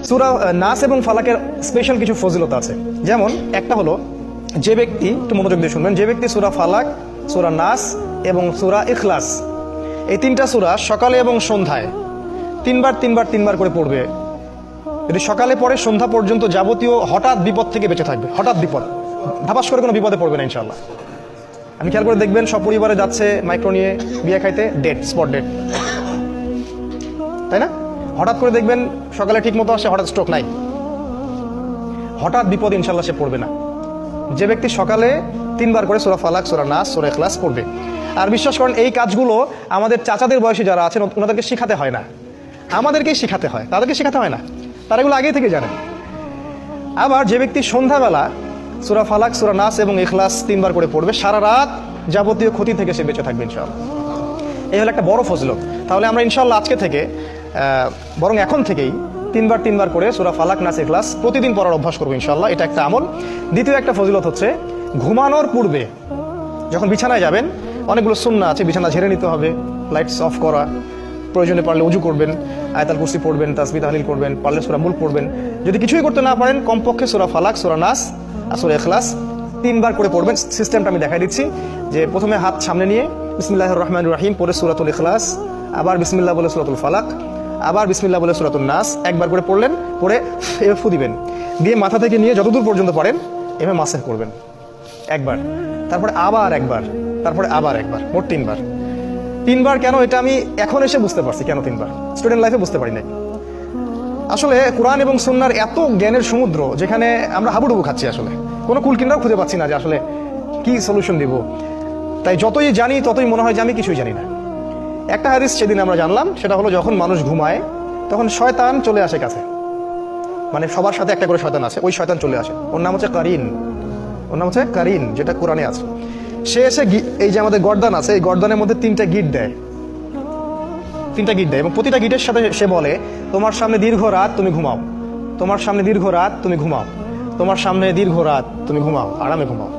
সূরা নাস এবং ফালাকের স্পেশাল কিছু ফজিলত আছে। যেমন একটা হলো, যে ব্যক্তি, একটু মনোযোগ দিয়ে শুনবেন, যে ব্যক্তি সূরা ফালাক, সূরা নাস এবং সূরা ইখলাস এই তিনটা সূরা সকালে এবং সন্ধ্যায় তিনবার করে পড়বে, যদি সকালে পড়ে সন্ধ্যা পর্যন্ত যাবতীয় হঠাৎ বিপদ থেকে বেঁচে থাকবে। হঠাৎ বিপদ, ধাপাস করে কোনো বিপদে পড়বে না ইনশাআল্লাহ। আমি খেয়াল করে দেখবেন, সব পরিবারে যাচ্ছে মাইক্রো নিয়ে বিয়ে খাইতে, ডেট, স্পট ডেট, তাই না? হঠাৎ করে দেখবেন সকালে ঠিক মতো আসে, হঠাৎ স্ট্রোক নাই। হঠাৎ বিপদ ইনশাআল্লাহ সে পড়বে না, যে ব্যক্তি সকালে তিনবার করে সূরা ফালাক, সূরা নাস, সূরা ইখলাস পড়বে। আর বিশ্বাস করেন, এই কাজগুলো আমাদের চাচাদের বয়সী যারা আছেন ওনাদেরকে শিখাতে হয় না, আমাদেরকেই শিখাতে হয়, তাদেরকে শিখাতে হয় না, তারা এগুলো আগেই থেকে জানেন। আবার যে ব্যক্তি সন্ধ্যাবেলা সূরা ফালাক, সূরা নাস এবং ইখলাস তিনবার করে পড়বে, সারা রাত যাবতীয় ক্ষতি থেকে সে বেঁচে থাকবে ইনশাআল্লাহ। এই হলো একটা বড় ফজিলত। তাহলে আমরা ইনশাআল্লাহ আজকে থেকে, বরং এখন থেকেই তিনবার করে সূরা ফালাক, নাস, ইখলাস প্রতিদিন পড়ার অভ্যাস করবো ইনশাআল্লাহ। এটা একটা আমল। দ্বিতীয় একটা ফজিলত হচ্ছে, ঘুমানোর পূর্বে যখন বিছানায় যাবেন, অনেকগুলো সুন্নাহ আছে, বিছানা ঝেড়ে নিতে হবে, লাইটস অফ করা, প্রয়োজনে পারলে উজু করবেন, আয়াতুল কুরসি পড়বেন, তাসবিহ তাহলিল করবেন, পারলে সূরা মুলক পড়বেন। যদি কিছুই করতে না পারেন, কমপক্ষে সূরা ফালাক, সূরা নাস আর সূরা ইখলাস তিনবার করে পড়বেন। সিস্টেমটা আমি দেখাই দিচ্ছি, যে প্রথমে হাত সামনে নিয়ে বিসমিল্লাহির রহমানির রহিম পড়ে সূরাতুল ইখলাস, আবার বিসমিল্লাহ বলে সূরাতুল ফালাক, আবার বিসমিল্লাহ বলে সূরাতুন নাস একবার করে পড়লেন, পড়ে এভাবে ফু দিবেন, দিয়ে মাথা থেকে নিয়ে যতদূর পর্যন্ত পারেন এভাবে মাসেহ করবেন একবার, তারপরে আবার একবার, তারপরে আবার একবার, মোট তিনবার। কেন এটা আমি এখন এসে বুঝতে পারছি, কেন তিনবার, স্টুডেন্ট লাইফে বুঝতে পারি নাই। আসলে কোরআন এবং সুন্নাহর এত জ্ঞানের সমুদ্র, যেখানে আমরা হাবুডুবু খাচ্ছি, আসলে কোনো কুলকিনারাও খুঁজে পাচ্ছি না যে আসলে কি সলিউশন দিব। তাই যতই জানি ততই মনে হয় যে আমি কিছুই জানি না। একটা হাদিস সেদিন আমরা জানলাম, সেটা হলো যখন মানুষ ঘুমায় তখন শয়তান চলে আসে কাছে, মানে সবার সাথে একটা করে শয়তান আছে, ওই শয়তান চলে আসে, ওর নাম হচ্ছে কারিন, যেটা কোরআনে আছে। সে এসে এই যে আমাদের গর্দান আছে, এই গর্দানের মধ্যে তিনটা গিট দেয়, এবং প্রতিটা গিটের সাথে সে বলে, তোমার সামনে দীর্ঘ রাত, তুমি ঘুমাও, তোমার সামনে দীর্ঘ রাত, তুমি ঘুমাও, তোমার সামনে দীর্ঘ রাত, তুমি ঘুমাও, আরামে ঘুমাও।